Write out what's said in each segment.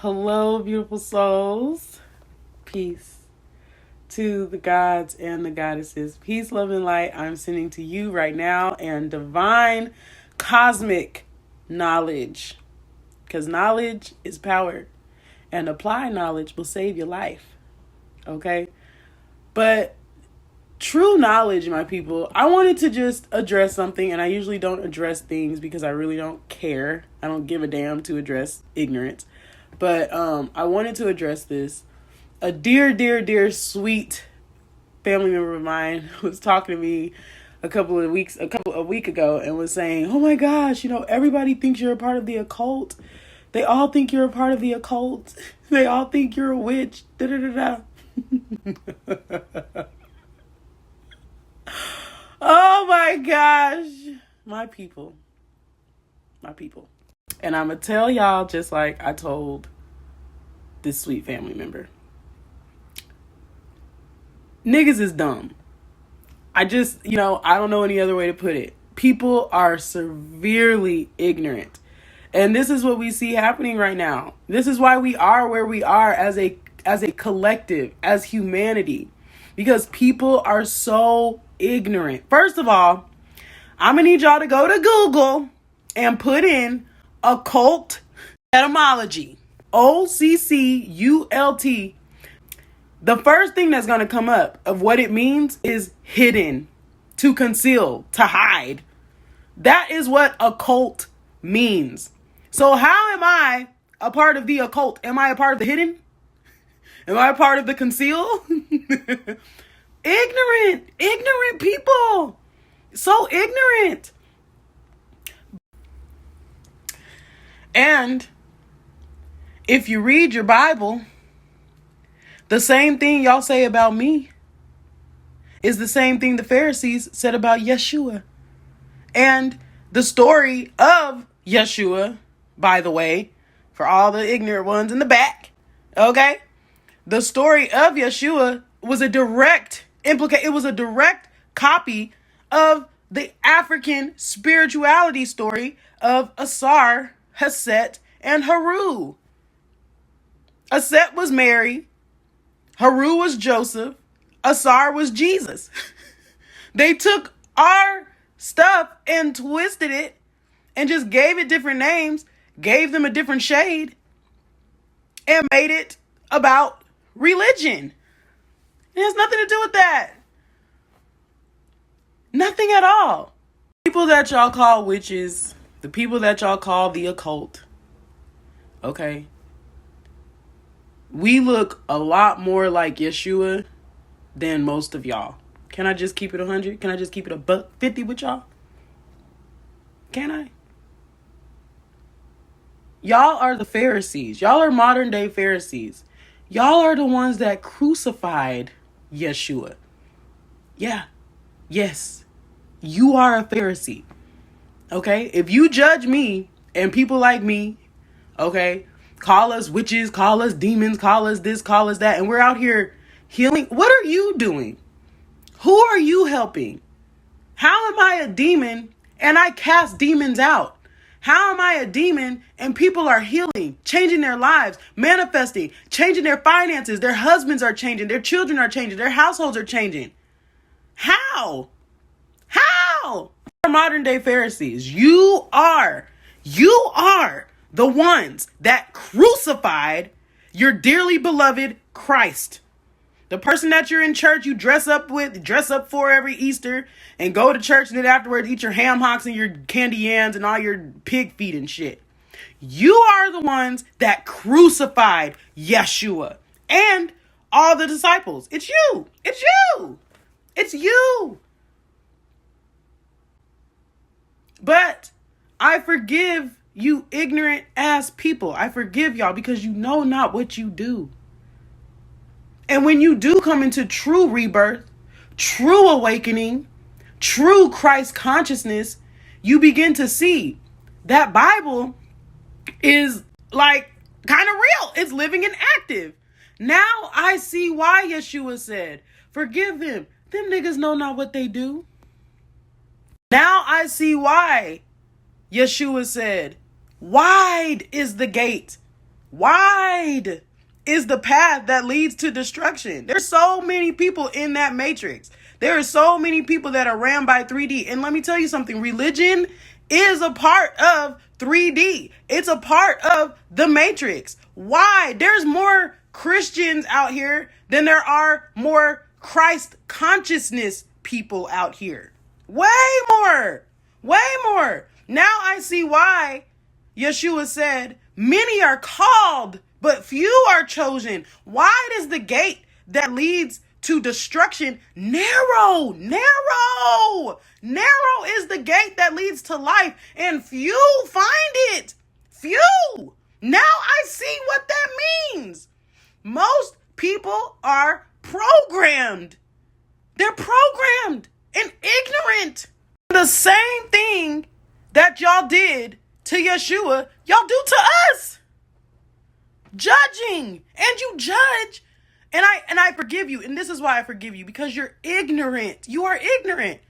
Hello, beautiful souls. Peace to the gods and the goddesses. Peace, love, and light I'm sending to you right now, and divine cosmic knowledge. Because knowledge is power, and applied knowledge will save your life. Okay? But true knowledge, my people, I wanted to just address something, and I usually don't address things because I really don't care. I don't give a damn to address ignorance. But I wanted to address this. A dear, sweet family member of mine was talking to me a week ago and was saying, "Oh my gosh, everybody thinks you're a part of the occult. They all think you're a part of the occult. They all think you're a witch." Da da da da. Oh my gosh, my people. And I'm going to tell y'all just like I told this sweet family member. Niggas is dumb. I don't know any other way to put it. People are severely ignorant. And this is what we see happening right now. This is why we are where we are as a collective, as humanity. Because people are so ignorant. First of all, I'm going to need y'all to go to Google and put in occult etymology. OCCULT. The first thing that's going to come up of what it means is hidden, to conceal, to hide. That is what occult means. So how am I a part of the occult? Am I a part of the hidden? Am I a part of the conceal? Ignorant people. So ignorant. And if you read your Bible, the same thing y'all say about me is the same thing the Pharisees said about Yeshua. And the story of Yeshua, by the way, for all the ignorant ones in the back, okay? The story of Yeshua was a direct copy of the African spirituality story of Asar, Haset, and Haru. Aset was Mary. Haru was Joseph. Asar was Jesus. They took our stuff and twisted it and just gave it different names, gave them a different shade, and made it about religion. It has nothing to do with that. Nothing at all. People that y'all call witches, the people that y'all call the occult, okay? We look a lot more like Yeshua than most of y'all. Can I just keep it 100? Can I just keep it $150 with y'all? Can I? Y'all are the Pharisees. Y'all are modern day Pharisees. Y'all are the ones that crucified Yeshua. Yeah. Yes. You are a Pharisee. Okay? If you judge me and people like me, okay, call us witches, call us demons, call us this, call us that, and we're out here healing. What are you doing? Who are you helping? How am I a demon and I cast demons out? How am I a demon and people are healing, changing their lives, manifesting, changing their finances, their husbands are changing, their children are changing, their households are changing? How? Modern day Pharisees, you are the ones that crucified your dearly beloved Christ. The person that you're in church, you dress up for every Easter and go to church and then afterwards eat your ham hocks and your candy yams and all your pig feet and shit. You are the ones that crucified Yeshua and all the disciples. It's you. But I forgive you ignorant ass people. I forgive y'all because you know not what you do. And when you do come into true rebirth, true awakening, true Christ consciousness, you begin to see that Bible is like kind of real. It's living and active. Now I see why Yeshua said, forgive them. Them niggas know not what they do. Now I see why Yeshua said, wide is the gate Wide is the path that leads to destruction. There's so many people in that matrix. There are so many people that are ran by 3D. And let me tell you something. Religion is a part of 3D. It's a part of the matrix. Why? There's more Christians out here than there are more Christ consciousness people out here. Way more. Way more. Now I see why Yeshua said, many are called, but few are chosen. Wide is the gate that leads to destruction. Narrow is the gate that leads to life, and few find it. Few. Now I see what that means. Most people are programmed. They're programmed and ignorant. The same thing that y'all did to Yeshua, y'all do to us. Judging. And you judge. And I forgive you. And this is why I forgive you. Because you're ignorant. You are ignorant.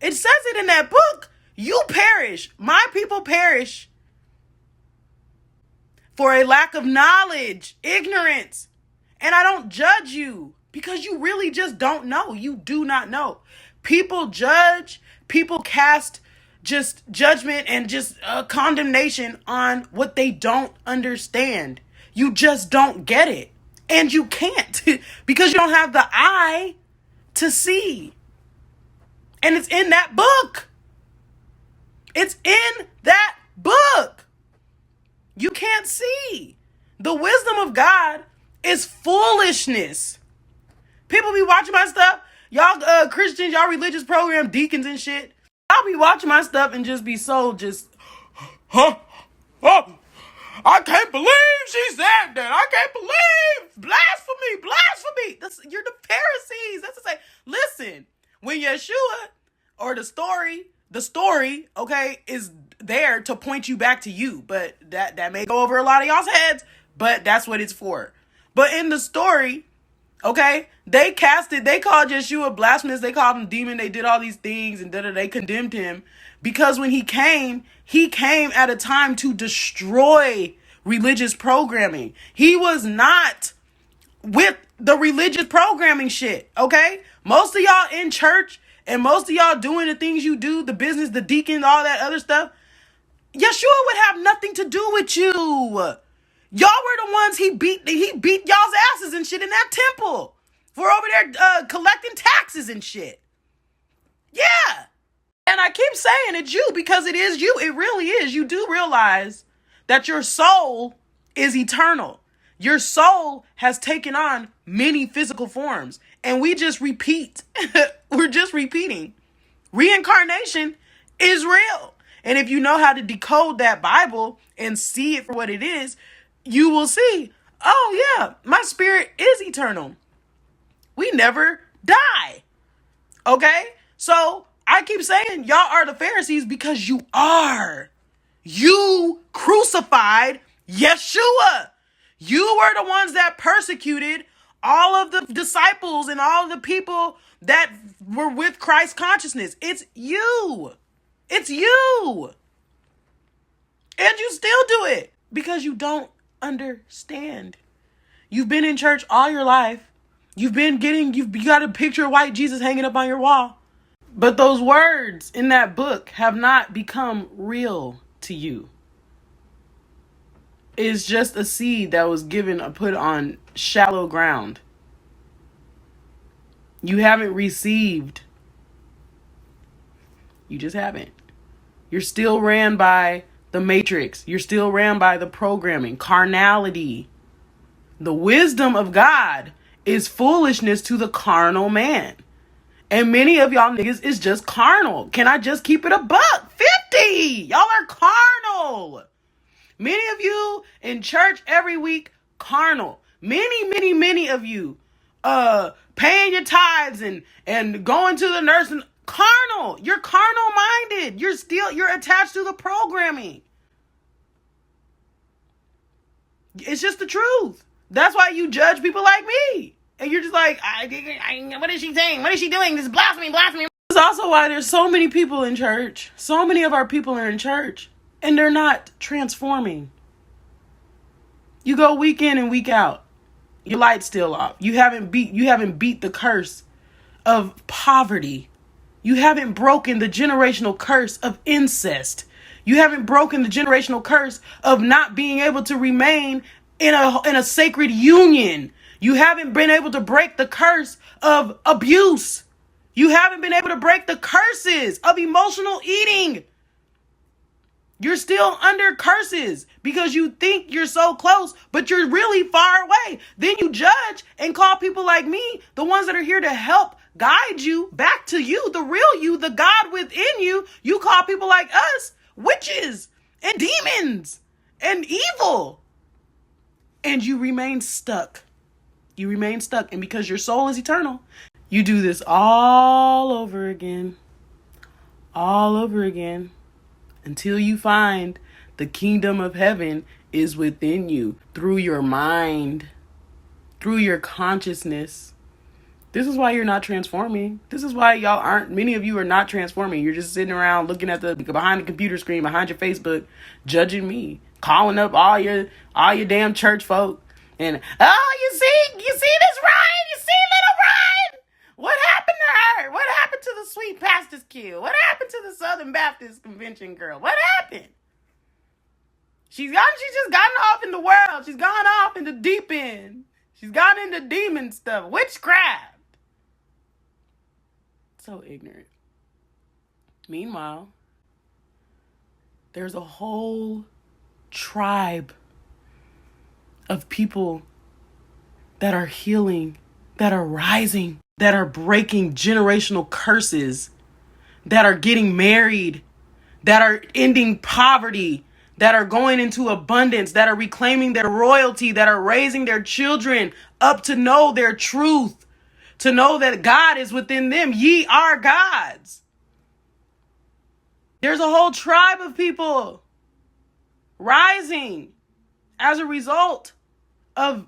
It says it in that book. You perish. My people perish for a lack of knowledge. Ignorance. And I don't judge you. Because you really just don't know. You do not know. People judge. People cast just judgment and just condemnation on what they don't understand. You just don't get it. And you can't because you don't have the eye to see. And it's in that book. It's in that book. You can't see. The wisdom of God is foolishness. People be watching my stuff. Y'all Christians, y'all religious program deacons and shit. I'll be watching my stuff and just be so huh? Oh, I can't believe she said that. I can't believe. Blasphemy. You're the Pharisees. That's to say, listen, when Yeshua or the story, okay, is there to point you back to you. But that may go over a lot of y'all's heads, but that's what it's for. But in the story, okay, they called Yeshua blasphemous, they called him demon, they did all these things, and they condemned him. Because when he came at a time to destroy religious programming. He was not with the religious programming shit, okay? Most of y'all in church and most of y'all doing the things you do, the business, the deacon, all that other stuff, Yeshua would have nothing to do with you. Y'all were the ones he beat y'all's asses and shit in that temple. We're over there collecting taxes and shit. Yeah. And I keep saying it's you because it is you. It really is. You do realize that your soul is eternal. Your soul has taken on many physical forms. And we just repeat. We're just repeating. Reincarnation is real. And if you know how to decode that Bible and see it for what it is, you will see, oh yeah, my spirit is eternal. We never die. Okay? So I keep saying y'all are the Pharisees because you are. You crucified Yeshua. You were the ones that persecuted all of the disciples and all of the people that were with Christ consciousness. It's you. It's you. And you still do it because you don't understand. You've been in church all your life. You got a picture of white Jesus hanging up on your wall. But those words in that book have not become real to you. It's just a seed that was put on shallow ground. You haven't received. You just haven't. You're still ran by the matrix. You're still ran by the programming, carnality. The wisdom of God is foolishness to the carnal man. And many of y'all niggas is just carnal. Can I just keep it a buck? 50. Y'all are carnal. Many of you in church every week, carnal. Many of you paying your tithes and going to the nurse and carnal. You're carnal minded. You're attached to the programming. It's just the truth. That's why you judge people like me. And you're just like, what is she saying? What is she doing? This is blasphemy. This is also why there's so many people in church. So many of our people are in church. And they're not transforming. You go week in and week out. Your light's still off. You haven't beat the curse of poverty. You haven't broken the generational curse of incest. You haven't broken the generational curse of not being able to remain in a sacred union. You haven't been able to break the curse of abuse. You haven't been able to break the curses of emotional eating. You're still under curses because you think you're so close, but you're really far away. Then you judge and call people like me, the ones that are here to help guide you back to you, the real you, the God within you. You call people like us witches and demons and evil. And you remain stuck. You remain stuck. And because your soul is eternal, you do this all over again. All over again. Until you find the kingdom of heaven is within you through your mind, through your consciousness. This is why you're not transforming. This is why many of you are not transforming. You're just sitting around looking at behind the computer screen, behind your Facebook, judging me, calling up all your damn church folk. And, you see this Ryan? You see little Ryan? What happened to her? What happened to the sweet pastor's kid? What happened to the Southern Baptist Convention girl? What happened? She's just gotten off in the world. She's gone off in the deep end. She's gone into demon stuff, witchcraft. So ignorant. Meanwhile, there's a whole tribe of people that are healing, that are rising, that are breaking generational curses, that are getting married, that are ending poverty, that are going into abundance, that are reclaiming their royalty, that are raising their children up to know their truth, to know that God is within them. Ye are gods. There's a whole tribe of people rising as a result of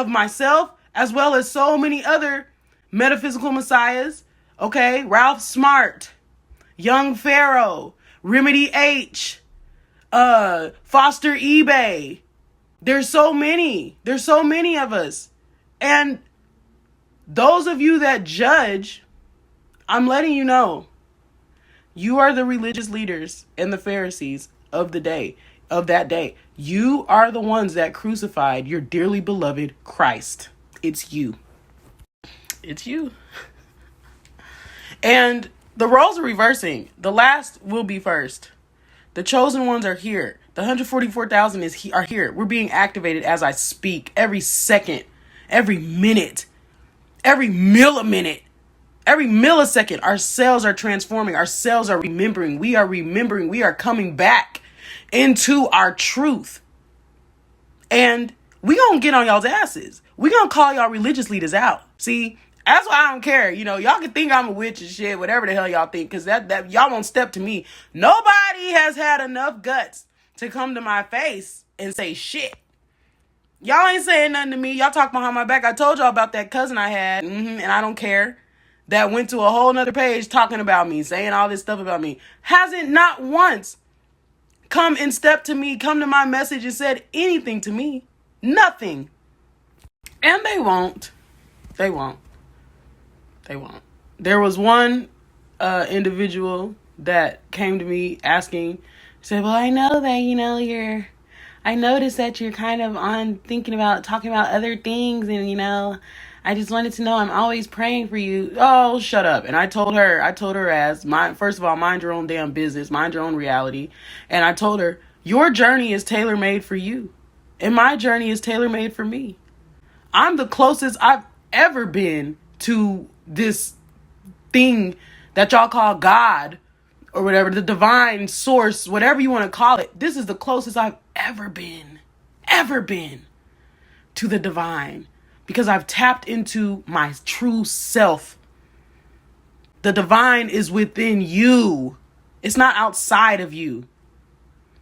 myself, as well as so many other metaphysical messiahs. Okay, Ralph Smart, Young Pharaoh, Remedy H, Foster eBay. There's so many of us. And those of you that judge, I'm letting you know, you are the religious leaders and the Pharisees of that day. You are the ones that crucified your dearly beloved Christ. It's you. It's you. And the roles are reversing. The last will be first. The chosen ones are here. The 144,000 are here. We're being activated as I speak. Every second, every minute, every milliminute, every millisecond, our cells are transforming. Our cells are remembering. We are remembering. We are coming back into our truth. And we gonna get on y'all's asses. We gonna call y'all religious leaders out. See, that's why I don't care. You know, y'all can think I'm a witch and shit, whatever the hell y'all think, because that y'all won't step to me. Nobody has had enough guts to come to my face and say shit. Y'all ain't saying nothing to me. Y'all talk behind my back. I told y'all about that cousin I had, and I don't care, that went to a whole nother page talking about me, saying all this stuff about me. Hasn't not once come and stepped to me, come to my message and said anything to me. Nothing. And they won't. They won't. There was one individual that came to me asking, said, well, I know that, I noticed that you're kind of talking about other things. And, I just wanted to know, I'm always praying for you. Oh, shut up. And I told her first of all, mind your own damn business, mind your own reality. And I told her, your journey is tailor-made for you. And my journey is tailor-made for me. I'm the closest I've ever been to this thing that y'all call God or whatever, the divine source, whatever you want to call it. This is the closest I've ever been to the divine, because I've tapped into my true self. The divine is within you. It's not outside of you.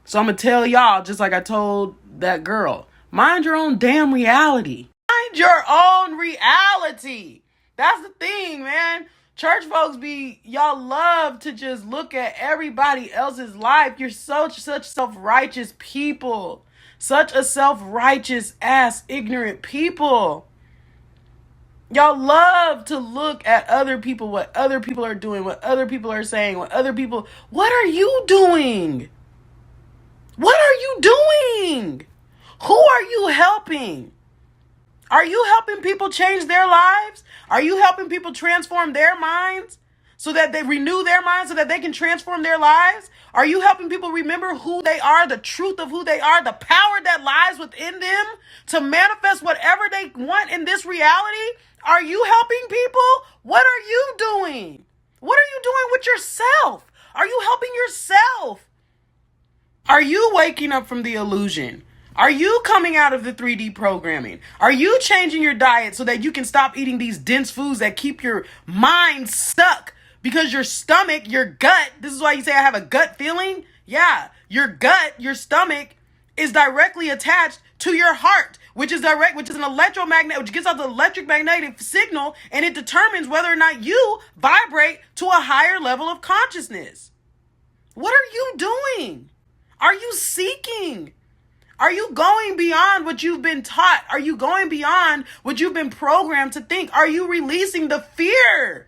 So I'm going to tell y'all, just like I told that girl, mind your own damn reality. Mind your own reality. That's the thing, man. Church folks y'all love to just look at everybody else's life. You're such self-righteous people. Such a self-righteous ass, ignorant people. Y'all love to look at other people, what other people are doing, what other people are saying, what are you doing? What are you doing? Who are you helping? Are you helping people change their lives? Are you helping people transform their minds so that they renew their minds so that they can transform their lives? Are you helping people remember who they are, the truth of who they are, the power that lies within them to manifest whatever they want in this reality? Are you helping people? What are you doing? What are you doing with yourself? Are you helping yourself? Are you waking up from the illusion? Are you coming out of the 3D programming? Are you changing your diet so that you can stop eating these dense foods that keep your mind stuck? Because your stomach, your gut, this is why you say I have a gut feeling. Yeah, your gut, your stomach is directly attached to your heart, which is an electromagnet, which gives out the electromagnetic signal, and it determines whether or not you vibrate to a higher level of consciousness. What are you doing? Are you seeking? Are you going beyond what you've been taught? Are you going beyond what you've been programmed to think? Are you releasing the fear?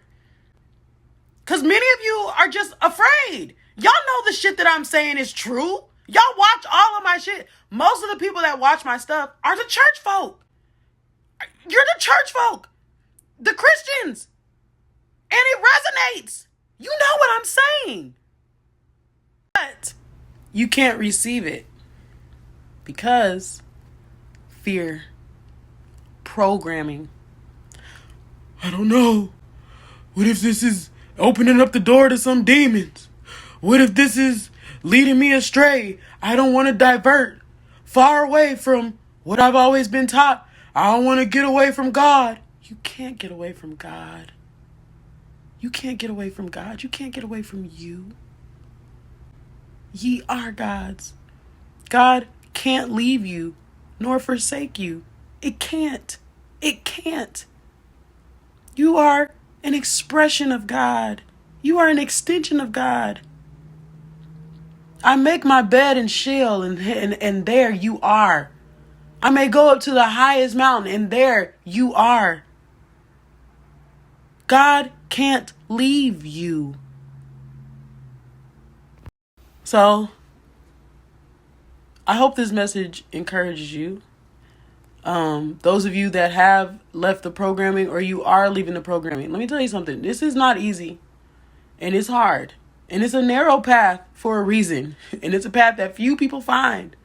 Because many of you are just afraid. Y'all know the shit that I'm saying is true. Y'all watch all of my shit. Most of the people that watch my stuff are the church folk. You're the church folk. The Christians. And it resonates. You know what I'm saying. But you can't receive it. Because fear, programming. I don't know. What if this is opening up the door to some demons? What if this is leading me astray? I don't want to divert far away from what I've always been taught. I don't want to get away from God. You can't get away from God. You can't get away from God. You can't get away from you. Ye are God's. God can't leave you nor forsake you. It can't. It can't. You are an expression of God. You are an extension of God. I make my bed in Sheol, and there you are. I may go up to the highest mountain, and there you are. God can't leave you. So, I hope this message encourages you. Those of you that have left the programming or you are leaving the programming, let me tell you something. This is not easy, and it's hard, and it's a narrow path for a reason, and it's a path that few people find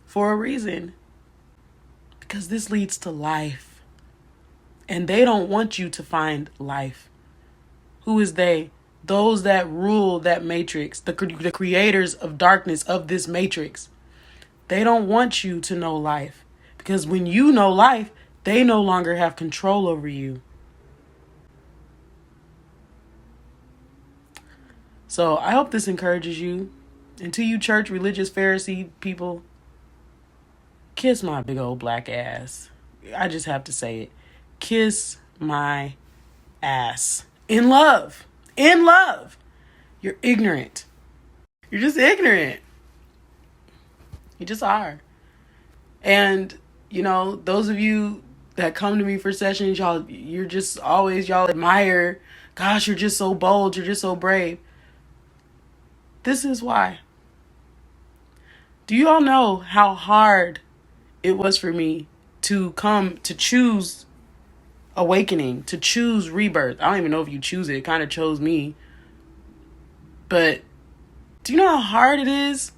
for a reason, because this leads to life, and they don't want you to find life. Who is they? Those that rule that matrix, the creators of darkness of this matrix. They don't want you to know life, because when you know life, they no longer have control over you. So I hope this encourages you. And to you church, religious, Pharisee people, kiss my big old black ass. I just have to say it. Kiss my ass. In love. In love. You're ignorant. You're just ignorant. You just are. And, you know, those of you that come to me for sessions, y'all admire, gosh, you're just so bold, you're just so brave. This is why. Do you all know how hard it was for me to come to choose awakening, to choose rebirth? I don't even know if you choose it. It kind of chose me. But do you know how hard it is?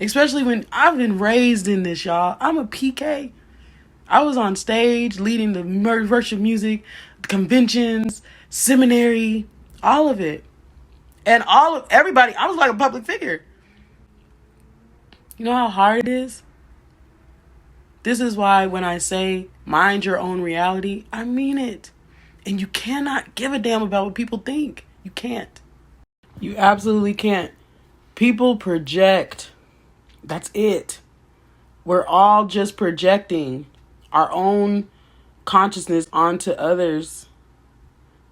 Especially when I've been raised in this, y'all. I'm a PK. I was on stage leading the worship music, conventions, seminary, all of it. And everybody, I was like a public figure. You know how hard it is? This is why when I say mind your own reality, I mean it. And you cannot give a damn about what people think. You can't. You absolutely can't. People project. That's it. We're all just projecting our own consciousness onto others.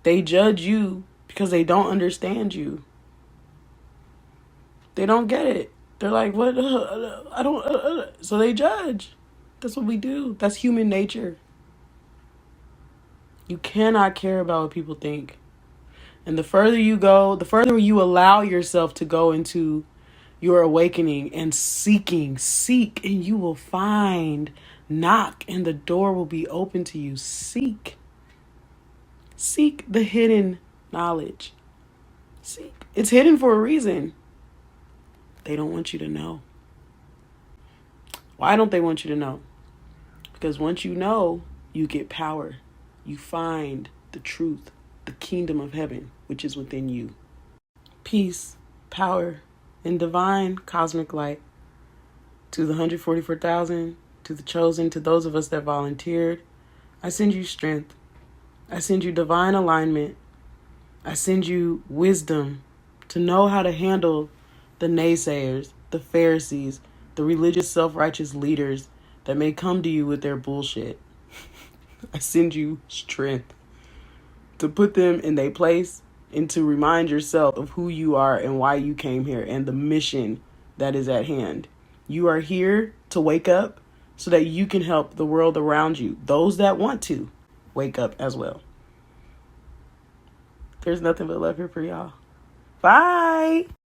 They judge you because they don't understand you. They don't get it. They're like, what? I don't. So they judge. That's what we do. That's human nature. You cannot care about what people think. And the further you go, the further you allow yourself to go into your awakening and seek, and you will find. Knock, and the door will be open to you. Seek the hidden knowledge. Seek. It's hidden for a reason. They don't want you to know. Why don't they want you to know? Because once you know, you get power. You find the truth, the kingdom of heaven, which is within you. Peace, power, and divine cosmic light to the 144,000, to the chosen, to those of us that volunteered. I send you strength. I send you divine alignment. I send you wisdom to know how to handle the naysayers, the Pharisees, the religious self-righteous leaders that may come to you with their bullshit. I send you strength to put them in their place and to remind yourself of who you are and why you came here and the mission that is at hand. You are here to wake up so that you can help the world around you. Those that want to wake up as well. There's nothing but love here for y'all. Bye.